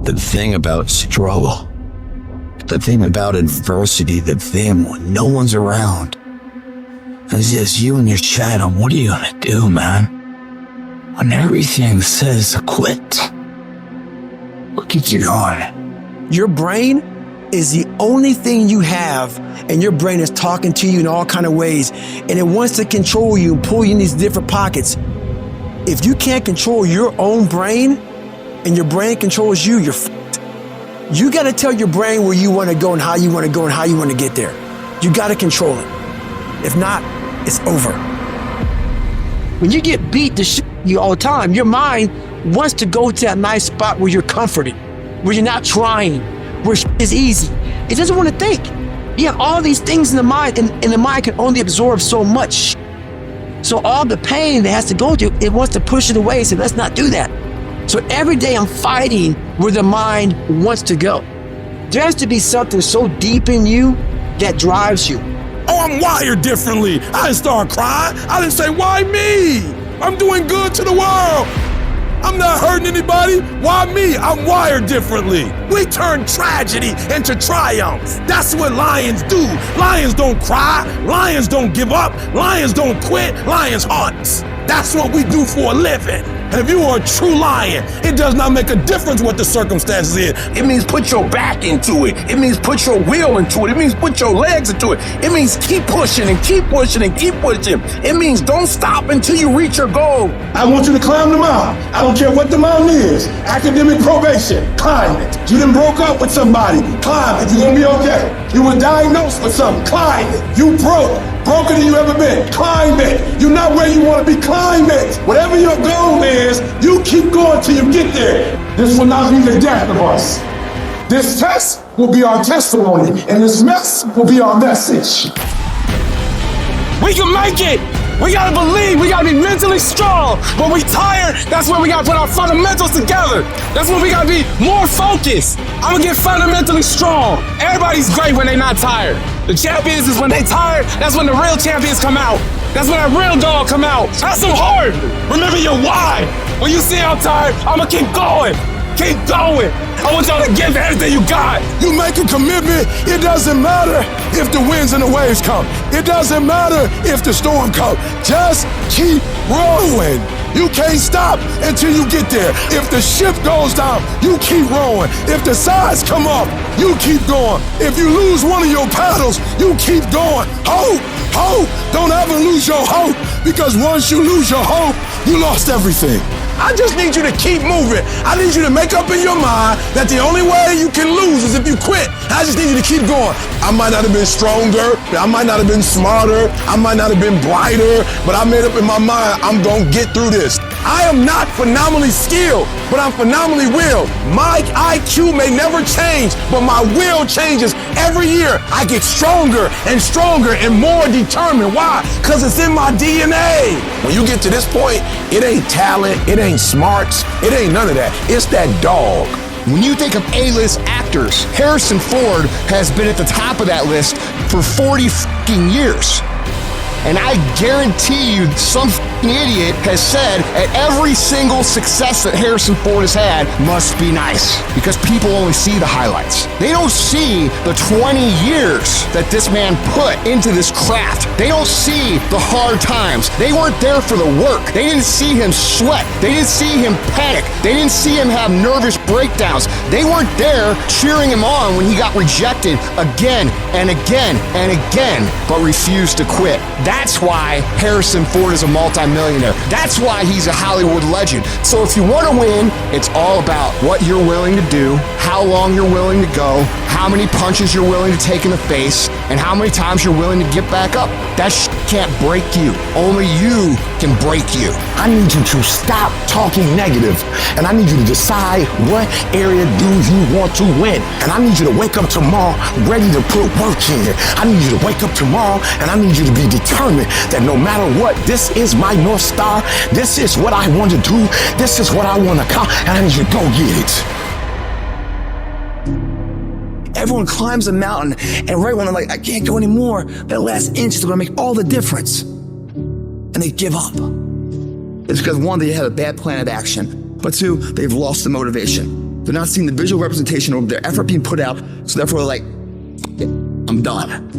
The thing about struggle, the thing about adversity, the thing when no one's around, it's just you and your shadow. What are you gonna do, man? When everything says to quit, what keeps you going? Your brain is the only thing you have, and your brain is talking to you in all kind of ways, and it wants to control you and pull you in these different pockets. If you can't control your own brain, and your brain controls you, you're f***ed. You got to tell your brain where you want to go and how you want to go and how you want to get there. You got to control it. If not, it's over. When you get beat to shit you all the time, your mind wants to go to that nice spot where you're comforted, where you're not trying, where shit is easy. It doesn't want to think. You have all these things in the mind, and the mind can only absorb so much shit. So all the pain that has to go through, it wants to push it away and say, let's not do that. So every day I'm fighting where the mind wants to go. There has to be something so deep in you that drives you. Oh, I'm wired differently. I didn't start crying. I didn't say, why me? I'm doing good to the world. I'm not hurting anybody. Why me? I'm wired differently. We turn tragedy into triumph. That's what lions do. Lions don't cry. Lions don't give up. Lions don't quit. Lions hunt. That's what we do for a living. And if you are a true lion, it does not make a difference what the circumstances is. It means put your back into it. It means put your will into it. It means put your legs into it. It means keep pushing and keep pushing and keep pushing. It means don't stop until you reach your goal. I want you to climb the mountain. I don't care what the mountain is. Academic probation, climb it. You done broke up with somebody, climb it. You're gonna be okay. You were diagnosed with something, climb it. You broker than you ever been, climb it. You're not where you want to be, climb it. Whatever your goal is, you keep going till you get there. This will not be the death of us. This test will be our testimony, and this mess will be our message. We can make it. We gotta believe, we gotta be mentally strong. When we tired, that's when we gotta put our fundamentals together. That's when we gotta be more focused. I'm gonna get fundamentally strong. Everybody's great when they're not tired. The champions is when they tired, that's when the real champions come out. That's when that real dog come out. That's some hard. Remember your why. When you see I'm tired, I'ma keep going. Keep going. I want y'all to give everything you got. You make a commitment, it doesn't matter if the winds and the waves come. It doesn't matter if the storm comes. Just keep rolling. You can't stop until you get there. If the ship goes down, you keep rowing. If the sides come up, you keep going. If you lose one of your paddles, you keep going. Hope, hope. Don't ever lose your hope, because once you lose your hope, you lost everything. I just need you to keep moving. I need you to make up in your mind that the only way you can lose is if you quit. I just need you to keep going. I might not have been stronger. I might not have been smarter. I might not have been brighter, but I made up in my mind, I'm gonna get through this. I am not phenomenally skilled, but I'm phenomenally willed. My IQ may never change, but my will changes every year. I get stronger and stronger and more determined. Why? Because it's in my DNA. When you get to this point, it ain't talent, it ain't smarts, it ain't none of that. It's that dog. When you think of A-list actors, Harrison Ford has been at the top of that list for 40 fucking years. And I guarantee you some idiot has said at every single success that Harrison Ford has had must be nice, because people only see the highlights. They don't see the 20 years that this man put into this craft. They don't see the hard times. They weren't there for the work. They didn't see him sweat. They didn't see him panic. They didn't see him have nervous breakdowns. They weren't there cheering him on when he got rejected again and again and again, but refused to quit. That's why Harrison Ford is a multi-millionaire. That's why he's a Hollywood legend. So if you want to win, it's all about what you're willing to do, how long you're willing to go, how many punches you're willing to take in the face, and how many times you're willing to get back up. That can't break you. Only you can break you. I need you to stop talking negative, and I need you to decide what area do you want to win. And I need you to wake up tomorrow ready to put work in. I need you to wake up tomorrow, and I need you to be determined that no matter what, this is my North Star. This is what I want to do. This is what I want to accomplish, and I need you to go get it. Everyone climbs a mountain, and right when they're like, I can't go anymore, that last inch is gonna make all the difference. And they give up. It's because one, they have a bad plan of action, but two, they've lost the motivation. They're not seeing the visual representation of their effort being put out. So therefore they're like, yeah, I'm done.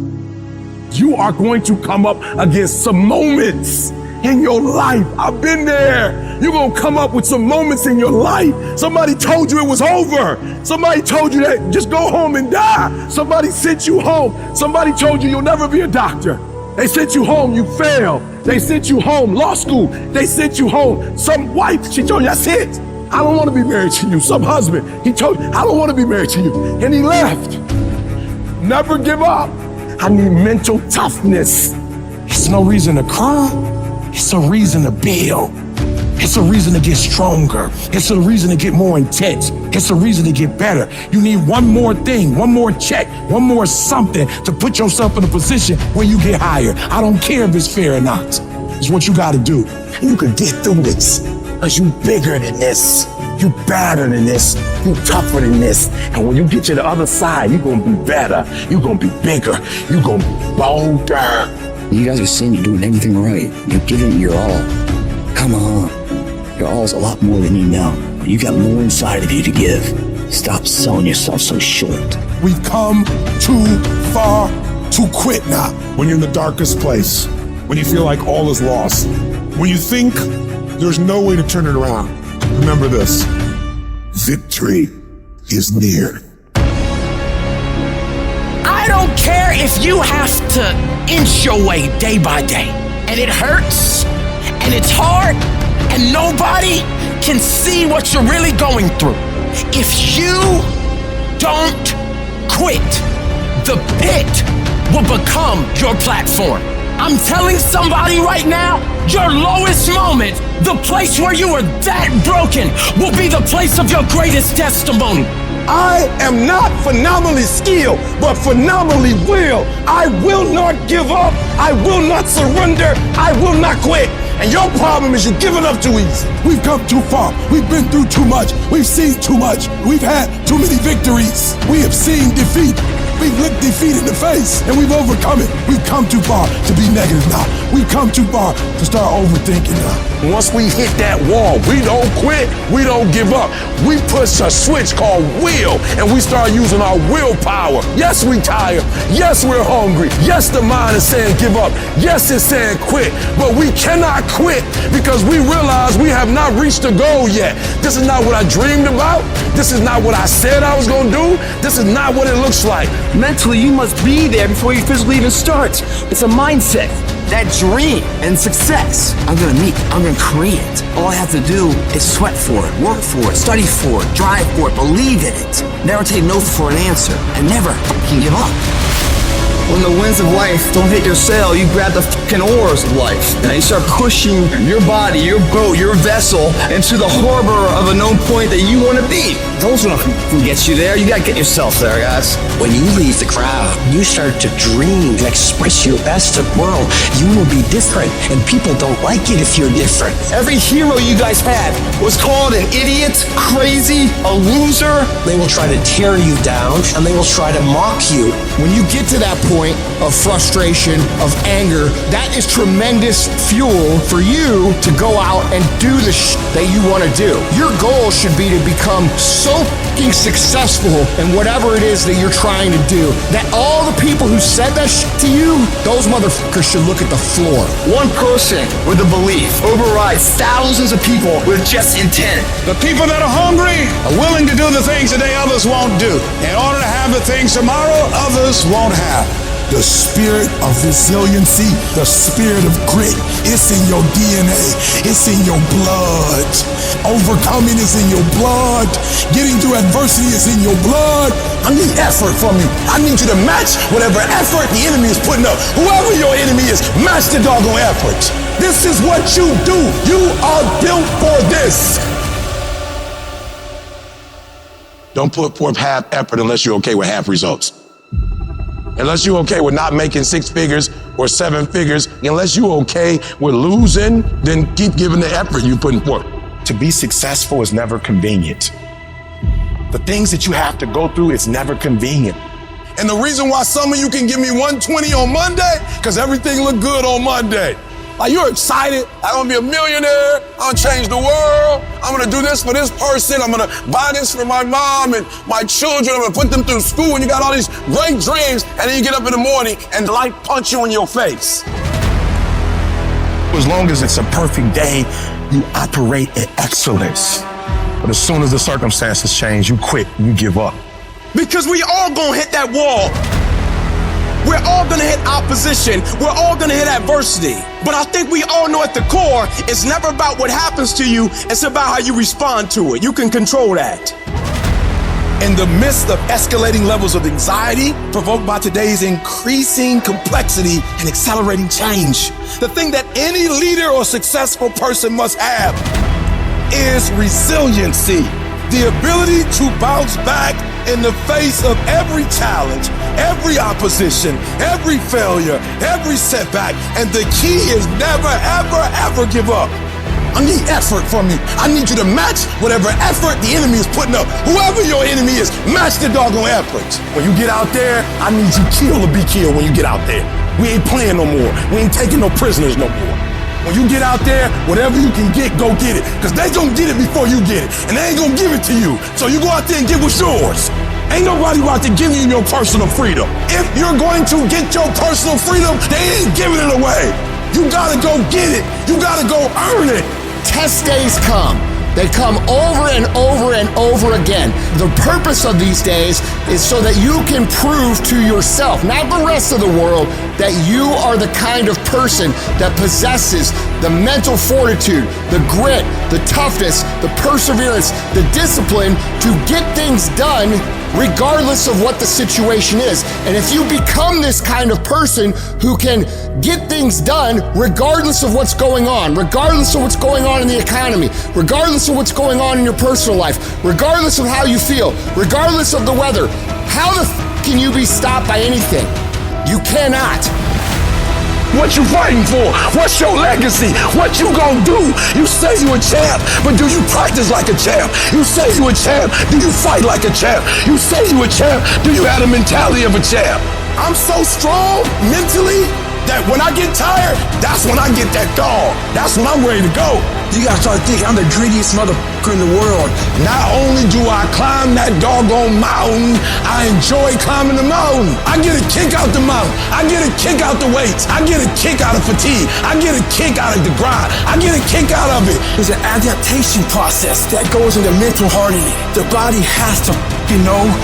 You are going to come up against some moments in your life. I've been there. You're going to come up with some moments in your life. Somebody told you it was over. Somebody told you that just go home and die. Somebody sent you home. Somebody told you you'll never be a doctor. They sent you home, you failed. They sent you home, law school. They sent you home. Some wife, she told you, that's it. I don't want to be married to you. Some husband, he told you, I don't want to be married to you. And he left. Never give up. I need mental toughness. It's no reason to cry. It's a reason to build. It's a reason to get stronger. It's a reason to get more intense. It's a reason to get better. You need one more thing, one more check, one more something to put yourself in a position where you get higher. I don't care if it's fair or not. It's what you got to do. You can get through this because you bigger than this. You better than this. You tougher than this. And when you get to the other side, you're going to be better. You're going to be bigger. You're going to be bolder. You guys are saying you're doing everything right. You're giving it your all. Come on. Your all is a lot more than you know. You got more inside of you to give. Stop selling yourself so short. We've come too far to quit now. When you're in the darkest place, when you feel like all is lost, when you think there's no way to turn it around, remember this: victory is near. I don't care if you have to inch your way day by day, and it hurts, and it's hard, and nobody can see what you're really going through. If you don't quit, the pit will become your platform. I'm telling somebody right now, your lowest moment, the place where you were that broken, will be the place of your greatest testimony. I am not phenomenally skilled, but phenomenally willed. I will not give up. I will not surrender. I will not quit. And your problem is you're giving up too easy. We've come too far. We've been through too much. We've seen too much. We've had too many victories. We have seen defeat. We've looked defeat in the face and we've overcome it. We've come too far to be negative now. We've come too far to start overthinking now. Once we hit that wall, we don't quit, we don't give up. We push a switch called will and we start using our willpower. Yes, we tired. Yes, we're hungry. Yes, the mind is saying give up. Yes, it's saying quit. But we cannot quit because we realize we have not reached the goal yet. This is not what I dreamed about. This is not what I said I was going to do. This is not what it looks like. Mentally, you must be there before you physically even start. It's a mindset. That dream and success, I'm gonna meet, I'm gonna create it. All I have to do is sweat for it, work for it, study for it, drive for it, believe in it. Never take no for an answer, and never fucking give up. When the winds of life don't hit your sail, you grab the fucking oars of life. And you start pushing your body, your boat, your vessel into the harbor of a known point that you want to be. Those are not who gets you there. You gotta get yourself there, guys. When you leave the crowd, you start to dream, to express your best of world. You will be different, and people don't like it if you're different. Every hero you guys had was called an idiot, crazy, a loser. They will try to tear you down, and they will try to mock you. When you get to that point of frustration, of anger, that is tremendous fuel for you to go out and do the that you want to do. Your goal should be to become so fucking successful in whatever it is that you're trying to do that all the people who said that to you, those motherfuckers should look at the floor. One person with a belief overrides thousands of people with just intent. The people that are hungry are willing to do the things today others won't do in order to have the things tomorrow others won't have. The spirit of resiliency, the spirit of grit, it's in your DNA, it's in your blood. Overcoming is in your blood. Getting through adversity is in your blood. I need effort from you. I need you to match whatever effort the enemy is putting up. Whoever your enemy is, match the doggone effort. This is what you do. You are built for this. Don't put forth half effort unless you're okay with half results. Unless you're okay with not making 6 figures or 7 figures, unless you're okay with losing, then keep giving the effort you're putting forth. To be successful is never convenient. The things that you have to go through, it's never convenient. And the reason why some of you can give me 120 on Monday, because everything looked good on Monday. Like, you're excited. I'm gonna be a millionaire. I'm gonna change the world. I'm gonna do this for this person. I'm gonna buy this for my mom and my children. I'm gonna put them through school. And you got all these great dreams. And then you get up in the morning and life punch you in your face. As long as it's a perfect day, you operate in excellence. But as soon as the circumstances change, you quit, you give up. Because we all gonna hit that wall. We're all gonna hit opposition. We're all gonna hit adversity. But I think we all know at the core, it's never about what happens to you, it's about how you respond to it. You can control that. In the midst of escalating levels of anxiety provoked by today's increasing complexity and accelerating change, the thing that any leader or successful person must have is resiliency. The ability to bounce back in the face of every challenge, every opposition, every failure, every setback. And the key is never, ever, ever give up. I need effort from you. I need you to match whatever effort the enemy is putting up. Whoever your enemy is, match the doggone effort. When you get out there, I need you kill or be killed when you get out there. We ain't playing no more. We ain't taking no prisoners no more. When you get out there, whatever you can get, go get it. Because they gonna get it before you get it. And they ain't gonna give it to you. So you go out there and get what's yours. Ain't nobody out there giving you your personal freedom. If you're going to get your personal freedom, they ain't giving it away. You gotta go get it. You gotta go earn it. Test days come. They come over and over and over again. The purpose of these days is so that you can prove to yourself, not the rest of the world, that you are the kind of person that possesses the mental fortitude, the grit, the toughness, the perseverance, the discipline to get things done regardless of what the situation is. And if you become this kind of person who can get things done regardless of what's going on, regardless of what's going on in the economy, regardless of what's going on in your personal life, regardless of how you feel, regardless of the weather, how the can you be stopped by anything? You cannot. What you fighting for? What's your legacy? What you gonna do? You say you a champ, but do you practice like a champ? You say you a champ, do you fight like a champ? You say you a champ, do you have the mentality of a champ? I'm so strong mentally that when I get tired, that's when I get that dog. That's when I'm ready to go. You gotta start thinking, I'm the greediest motherfucker in the world. Not only do I climb that doggone mountain, I enjoy climbing the mountain. I get a kick out the mountain. I get a kick out the weights. I get a kick out of fatigue. I get a kick out of the grind. I get a kick out of it. There's an adaptation process that goes into mental hardening. The body has to, you're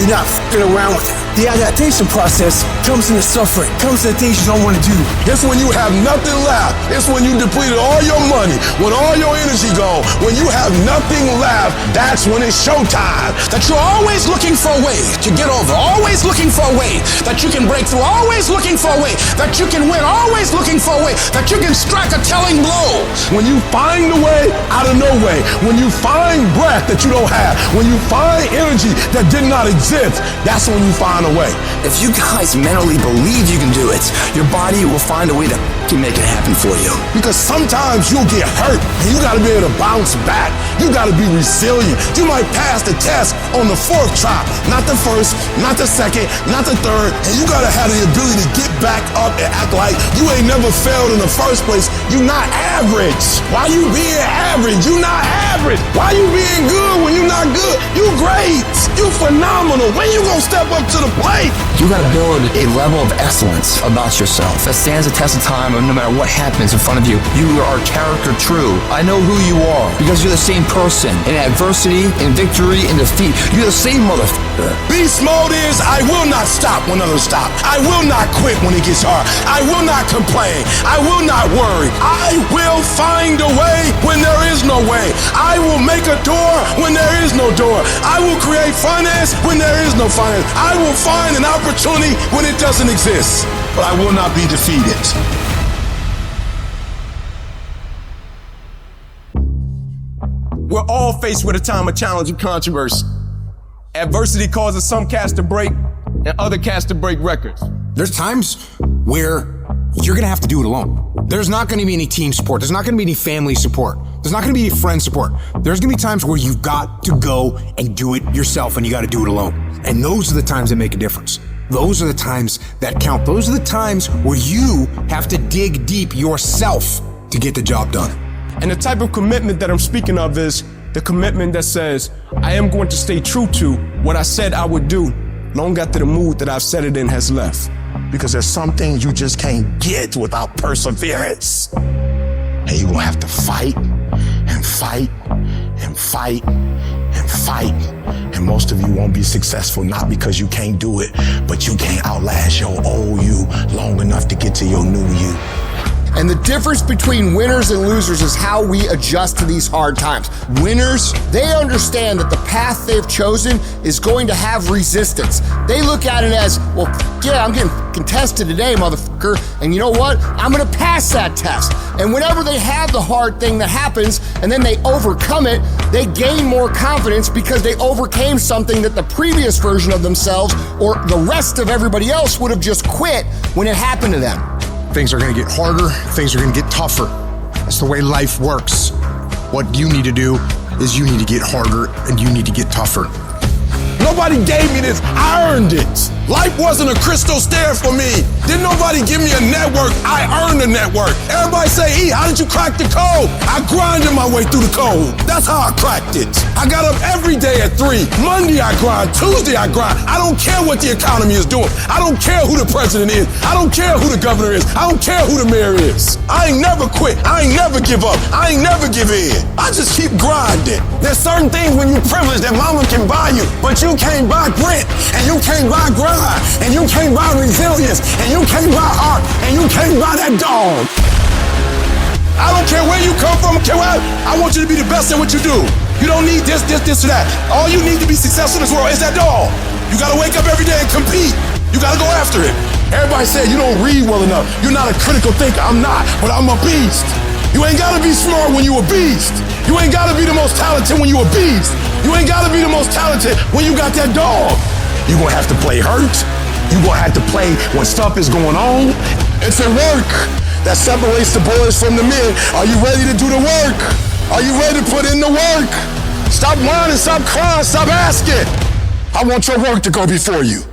not fucking around with it. The adaptation process comes into suffering, comes into things you don't want to do. It's when you have nothing left. It's when you depleted all your money, when all your energy gone, when you have nothing left, that's when it's showtime. That you're always looking for a way to get over, always looking for a way that you can break through, always looking for a way that you can win, always looking for a way that you can strike a telling blow. When you find the way out of no way, when you find breath that you don't have, when you find energy that did not exist, that's when you find a way. If you guys mentally believe you can do it, your body will find a way to make it happen for you. Because sometimes you'll get hurt and you gotta be able to bounce back. You gotta be resilient. You might pass the test on the 4th try, not the 1st, not the 2nd, not the 3rd, and you gotta have the ability to get back up and act like you ain't never failed in the first place. You not average. Why you being average? You not average. Why you being good when you not good? You great. You phenomenal. When you gonna step up to the plate? You gotta build a level of excellence about yourself that stands the test of time. No matter what happens in front of you, you are character true. I know who you are because you're the same person in adversity, in victory, in defeat. You're the same motherfucker. Beast mode is I will not stop when others stop. I will not quit when it gets hard. I will not complain. I will not worry. I will find a way when there is no way. I will make a door when there is no door. I will create finance when there is no finance. I will find an opportunity when it doesn't exist. But I will not be defeated. We're all faced with a time of challenge and controversy. Adversity causes some cats to break and other cats to break records. There's times where you're gonna have to do it alone. There's not gonna be any team support. There's not gonna be any family support. There's not gonna be any friend support. There's gonna be times where you've got to go and do it yourself and you gotta do it alone. And those are the times that make a difference. Those are the times that count. Those are the times where you have to dig deep yourself to get the job done. And the type of commitment that I'm speaking of is the commitment that says, I am going to stay true to what I said I would do long after the mood that I've set it in has left. Because there's some things you just can't get without perseverance. And you're gonna have to fight and fight and fight and fight. And most of you won't be successful, not because you can't do it, but you can't outlast your old you long enough to get to your new you. And the difference between winners and losers is how we adjust to these hard times. Winners, they understand that the path they've chosen is going to have resistance. They look at it as, well, yeah, I'm getting contested today, motherfucker. And you know what? I'm gonna pass that test. And whenever they have the hard thing that happens and then they overcome it, they gain more confidence because they overcame something that the previous version of themselves or the rest of everybody else would have just quit when it happened to them. Things are going to get harder. Things are going to get tougher. That's the way life works. What you need to do is you need to get harder and you need to get tougher. Nobody gave me this, I earned it. Life wasn't a crystal stair for me. Didn't nobody give me a network, I earned a network. Everybody say, E, how did you crack the code? I grinded my way through the code. That's how I cracked it. I got up every day at 3. Monday I grind, Tuesday I grind. I don't care what the economy is doing. I don't care who the president is. I don't care who the governor is. I don't care who the mayor is. I ain't never quit. I ain't never give up. I ain't never give in. I just keep grinding. There's certain things when you're privileged that mama can buy you, but you can't buy grit, and you can't buy grind, and you can't buy resilience, and you can't buy art, and you can't buy that dog. I don't care where you come from, I want you to be the best at what you do. You don't need this, or that. All you need to be successful in this world is that dog. You gotta wake up every day and compete. You gotta go after it. Everybody said you don't read well enough. You're not a critical thinker. I'm not, but I'm a beast. You ain't gotta be smart when you a beast. You ain't gotta be the most talented when you a beast. You ain't gotta be the most talented when you got that dog. You gonna have to play hurt. You gonna have to play when stuff is going on. It's a work that separates the boys from the men. Are you ready to do the work? Are you ready to put in the work? Stop whining, stop crying, stop asking. I want your work to go before you.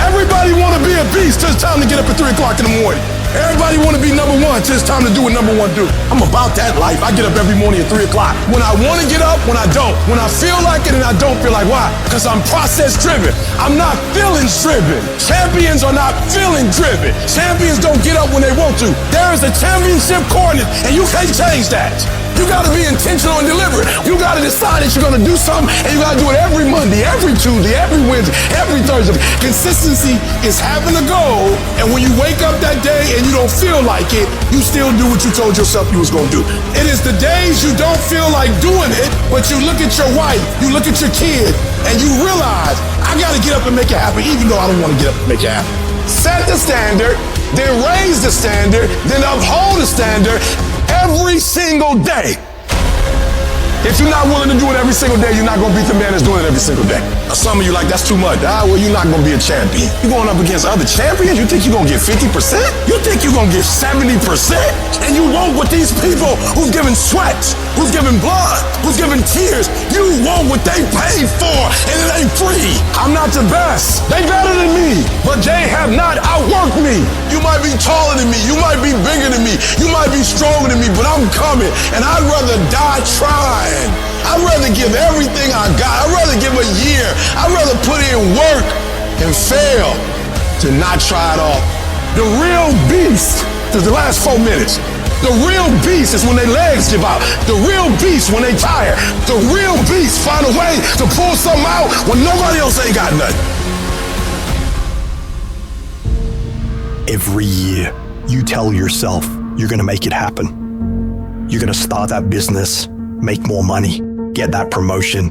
Everybody wanna be a beast till it's time to get up at 3 o'clock in the morning. Everybody want to be number one till it's time to do what number one do. I'm about that life. I get up every morning at 3 o'clock. When I want to get up, when I don't. When I feel like it and I don't feel like. Why? Because I'm process driven. I'm not feelings driven. Champions are not feeling driven. Champions don't get up when they want to. There is a championship coordinate and you can't change that. You gotta be intentional and deliberate. You gotta decide that you're gonna do something and you gotta do it every Monday, every Tuesday, every Wednesday, every Thursday. Consistency is having a goal, and when you wake up that day and you don't feel like it, you still do what you told yourself you was gonna do. It is the days you don't feel like doing it, but you look at your wife, you look at your kid, and you realize, I gotta get up and make it happen, even though I don't wanna get up and make it happen. Set the standard, then raise the standard, then uphold the standard every single day. If you're not willing to do it every single day, you're not gonna beat the man that's doing it every single day. Now, some of you like, that's too much. Well, you're not gonna be a champion. You're going up against other champions? You think you're gonna get 50%? You think you're gonna get 70%? And you want what these people who's giving sweat, who's giving blood, who's giving tears, you want what they paid for, and it ain't free. I'm not the best. They better than me, but they have not outworked me. You might be taller than me, you might be bigger than me, you might be stronger than me, but I'm coming, and I'd rather die trying. I'd rather give everything I got. I'd rather give a year. I'd rather put in work and fail to not try it all. The real beast is the last 4 minutes. The real beast is when their legs give out. The real beast when they tired. The real beast find a way to pull something out when nobody else ain't got nothing. Every year, you tell yourself you're gonna make it happen. You're gonna start that business, make more money, get that promotion,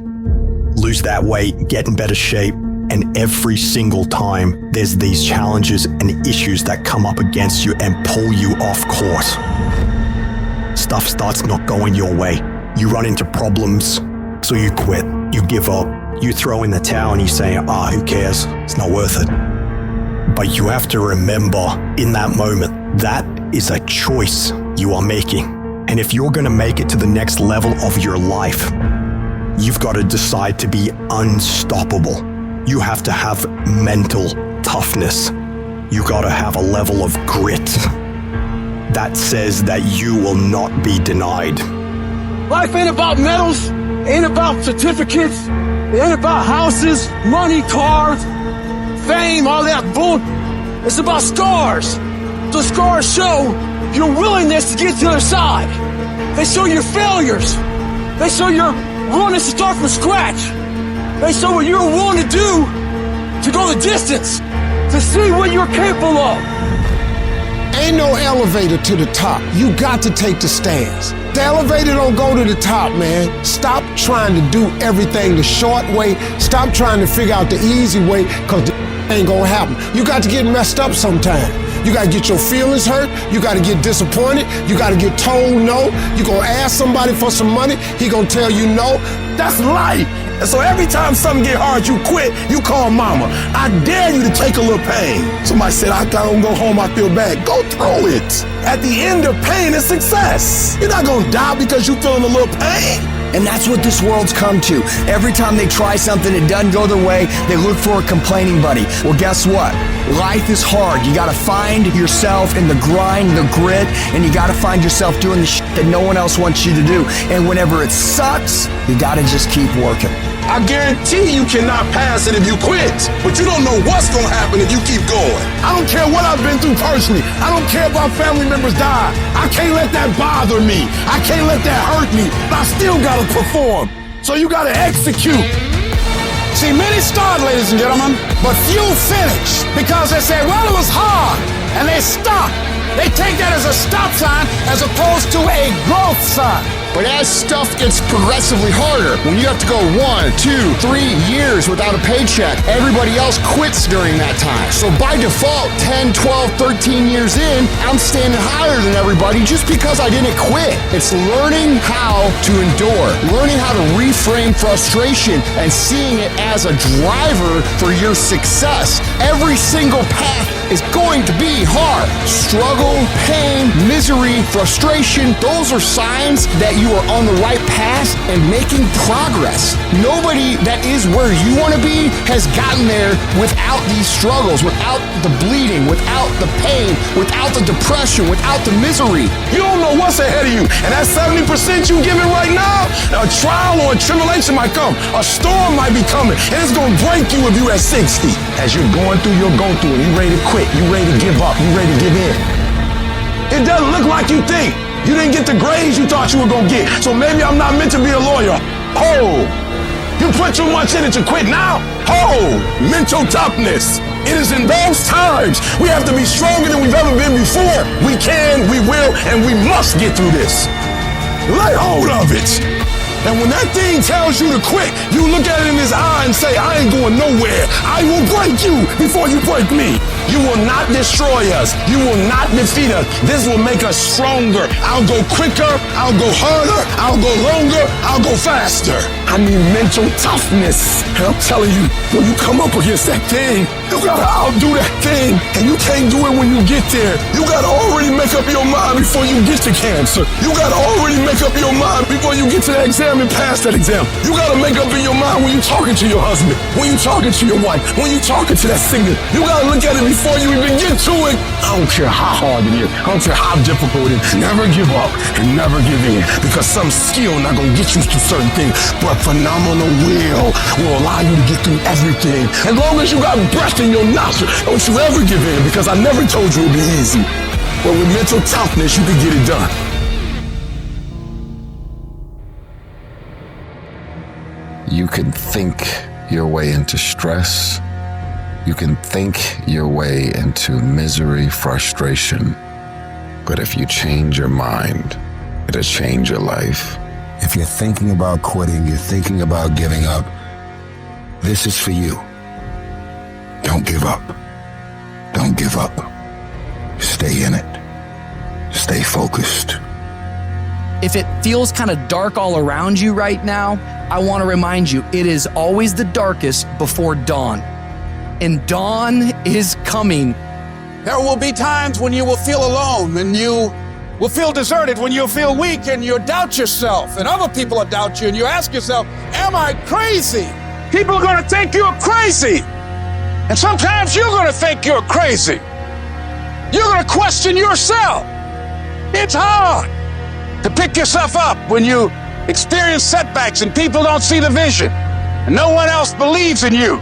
lose that weight, get in better shape. And every single time there's these challenges and issues that come up against you and pull you off course. Stuff starts not going your way. You run into problems, so you quit, you give up, you throw in the towel and you say, who cares? It's not worth it. But you have to remember in that moment, that is a choice you are making. And if you're gonna make it to the next level of your life, you've got to decide to be unstoppable. You have to have mental toughness. You gotta have a level of grit. that says that you will not be denied. Life ain't about medals, ain't about certificates, it ain't about houses, money, cars, fame, all that bull. It's about scars. The scars show your willingness to get to the other side. They show your failures. They show your willingness to start from scratch. They show what you're willing to do to go the distance, to see what you're capable of. Ain't no elevator to the top. You got to take the stairs. The elevator don't go to the top, man. Stop trying to do everything the short way. Stop trying to figure out the easy way, because the ain't gonna happen. You got to get messed up sometime. You got to get your feelings hurt. You got to get disappointed. You got to get told no. You gonna ask somebody for some money. He gonna tell you no. That's life. And so every time something get hard, you quit, you call mama. I dare you to take a little pain. Somebody said, I don't go home, I feel bad. Go through it. At the end of pain is success. You're not gonna die because you feeling a little pain. And that's what this world's come to. Every time they try something, it doesn't go their way, they look for a complaining buddy. Well, guess what? Life is hard. You gotta find yourself in the grind, the grit, and you gotta find yourself doing the shit that no one else wants you to do. And whenever it sucks, you gotta just keep working. I guarantee you cannot pass it if you quit, but you don't know what's gonna happen if you keep going. I don't care what I've been through personally. I don't care if our family members die. I can't let that bother me. I can't let that hurt me, but I still gotta perform. So you gotta execute. See, many start, ladies and gentlemen, but few finish because they say, well, it was hard, and they stop. They take that as a stop sign as opposed to a growth sign. But as stuff gets progressively harder, when you have to go 1, 2, 3 years without a paycheck, everybody else quits during that time. So by default, 10, 12, 13 years in, I'm standing higher than everybody just because I didn't quit. It's learning how to endure, learning how to reframe frustration and seeing it as a driver for your success. Every single path is going to be hard. Struggle, pain, misery, frustration, those are signs that you are on the right path and making progress. Nobody that is where you want to be has gotten there without these struggles, without the bleeding, without the pain, without the depression, without the misery. You don't know what's ahead of you, and that 70% you giving right now, a trial or a tribulation might come. A storm might be coming, and it's gonna break you if you at 60. As you're going through, and you ready to quit, you ready to give up, you ready to give in. It doesn't look like you think. You didn't get the grades you thought you were gonna get, so maybe I'm not meant to be a lawyer. Oh, you put too much in it to quit now? Oh, mental toughness. It is in those times we have to be stronger than we've ever been before. We can, we will, and we must get through this. Lay hold of it. And when that thing tells you to quit, you look at it in his eye and say, I ain't going nowhere. I will break you before you break me. You will not destroy us. You will not defeat us. This will make us stronger. I'll go quicker. I'll go harder. I'll go longer. I'll go faster. I need mental toughness. And I'm telling you, when you come up against that thing, you gotta outdo that thing. And you can't do it when you get there. You gotta already make up your mind before you get to cancer. You gotta already make up your mind before you get to that exam and pass that exam. You gotta make up in your mind when you're talking to your husband, when you're talking to your wife, when you're talking to that singer. You gotta look at it before you even get to it. I don't care how hard it is. I don't care how difficult it is. Never give up and never give in, because some skill not gonna get you to certain things, but phenomenal will allow you to get through everything. As long as you got breath in your nostril, don't you ever give in, because I never told you it'd be easy. But with mental toughness, you can get it done. You can think your way into stress. You can think your way into misery, frustration. But if you change your mind, it'll change your life. If you're thinking about quitting, you're thinking about giving up, this is for you. Don't give up. Don't give up. Stay in it. Stay focused. If it feels kind of dark all around you right now, I want to remind you, it is always the darkest before dawn. And dawn is coming. There will be times when you will feel alone, and you will feel deserted, when you'll feel weak and you'll doubt yourself, and other people will doubt you, and you ask yourself, am I crazy? People are going to think you're crazy. And sometimes you're going to think you're crazy. You're going to question yourself. It's hard to pick yourself up when you experience setbacks and people don't see the vision and no one else believes in you.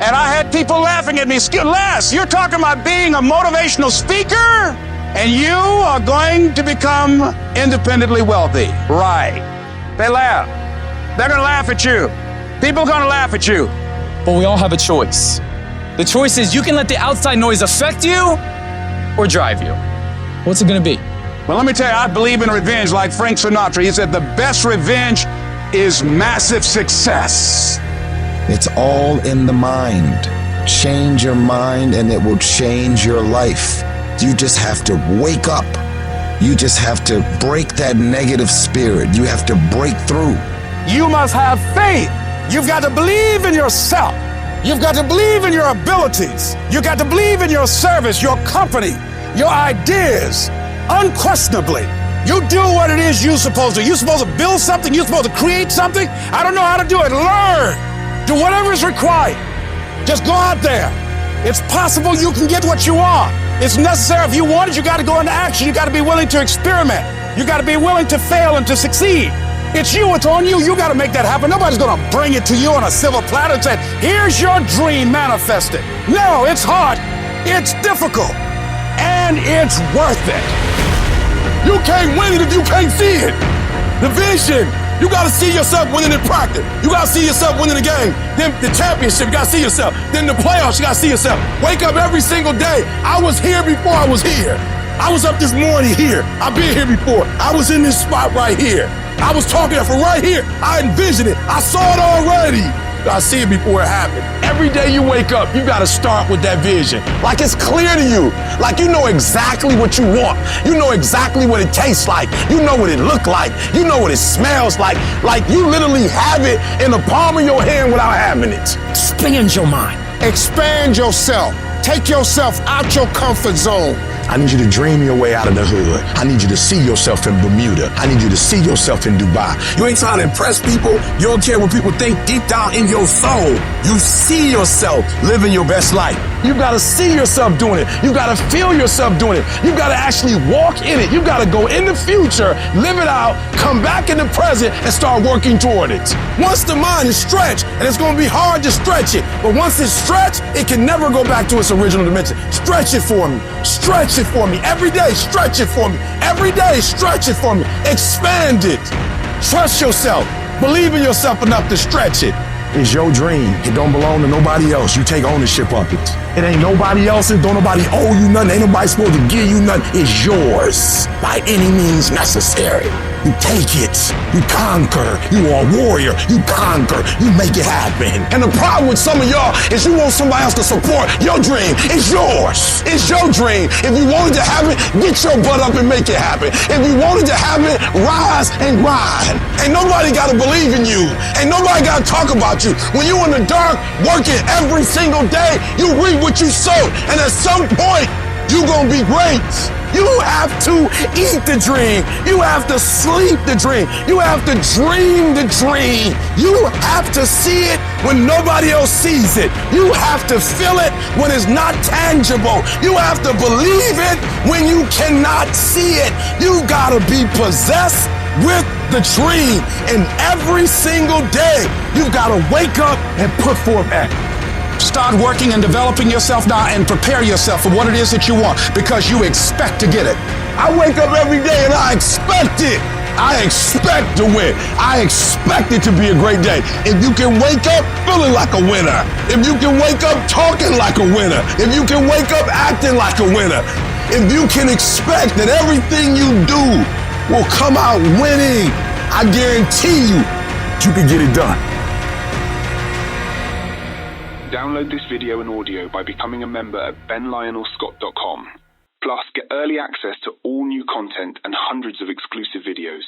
And I had people laughing at me. Les, you're talking about being a motivational speaker and you are going to become independently wealthy. Right. They laugh. They're going to laugh at you. People are going to laugh at you. But we all have a choice. The choice is you can let the outside noise affect you or drive you. What's it going to be? Well, let me tell you, I believe in revenge like Frank Sinatra. He said the best revenge is massive success. It's all in the mind. Change your mind and it will change your life. You just have to wake up. You just have to break that negative spirit. You have to break through. You must have faith. You've got to believe in yourself. You've got to believe in your abilities. You've got to believe in your service, your company, your ideas. Unquestionably, you do what it is you're supposed to. You're supposed to build something. You're supposed to create something. I don't know how to do it. Learn. Do whatever is required. Just go out there. It's possible you can get what you want. It's necessary. If you want it, you got to go into action. You got to be willing to experiment. You got to be willing to fail and to succeed. It's you. It's on you. You got to make that happen. Nobody's going to bring it to you on a silver platter and say, here's your dream manifested. No, it's hard. It's difficult. And it's worth it. You can't win it if you can't see it. The vision. You got to see yourself winning in practice. You got to see yourself winning the game. Then the championship, you got to see yourself. Then the playoffs, you got to see yourself. Wake up every single day. I was here before I was here. I was up this morning here. I've been here before. I was in this spot right here. I was talking from right here. I envisioned it. I saw it already. I see it before it happened. Every day you wake up, you gotta start with that vision. Like it's clear to you. Like you know exactly what you want. You know exactly what it tastes like. You know what it looks like. You know what it smells like. Like you literally have it in the palm of your hand without having it. Expand your mind. Expand yourself. Take yourself out your comfort zone. I need you to dream your way out of the hood. I need you to see yourself in Bermuda. I need you to see yourself in Dubai. You ain't trying to impress people. You don't care what people think deep down in your soul. You see yourself living your best life. You gotta see yourself doing it. You gotta feel yourself doing it. You gotta actually walk in it. You gotta go in the future, live it out, come back in the present, and start working toward it. Once the mind is stretched, and it's gonna be hard to stretch it, but once it's stretched, it can never go back to its original dimension. Stretch it for me. Stretch it for me. Every day, stretch it for me. Every day, stretch it for me. Expand it. Trust yourself. Believe in yourself enough to stretch it. It's your dream. It don't belong to nobody else. You take ownership of it. It ain't nobody else's. Don't nobody owe you nothing. Ain't nobody supposed to give you nothing. It's yours by any means necessary. You take it. You conquer. You are a warrior. You conquer. You make it happen. And the problem with some of y'all is you want somebody else to support your dream. It's yours. It's your dream. If you wanted to have it, get your butt up and make it happen. If you wanted to have it, rise and grind. Ain't nobody got to believe in you. Ain't nobody got to talk about you. When you in the dark, working every single day, you reap what you sow. And at some point, you gonna be great. You have to eat the dream. You have to sleep the dream. You have to dream the dream. You have to see it when nobody else sees it. You have to feel it when it's not tangible. You have to believe it when you cannot see it. You gotta be possessed with the dream. And every single day, you've gotta wake up and put forth effort. Start working and developing yourself now and prepare yourself for what it is that you want because you expect to get it. I wake up every day and I expect it. I expect to win. I expect it to be a great day. If you can wake up feeling like a winner, if you can wake up talking like a winner, if you can wake up acting like a winner, if you can expect that everything you do will come out winning, I guarantee you can get it done. Download this video and audio by becoming a member at benlionelscott.com. Plus, get early access to all new content and hundreds of exclusive videos.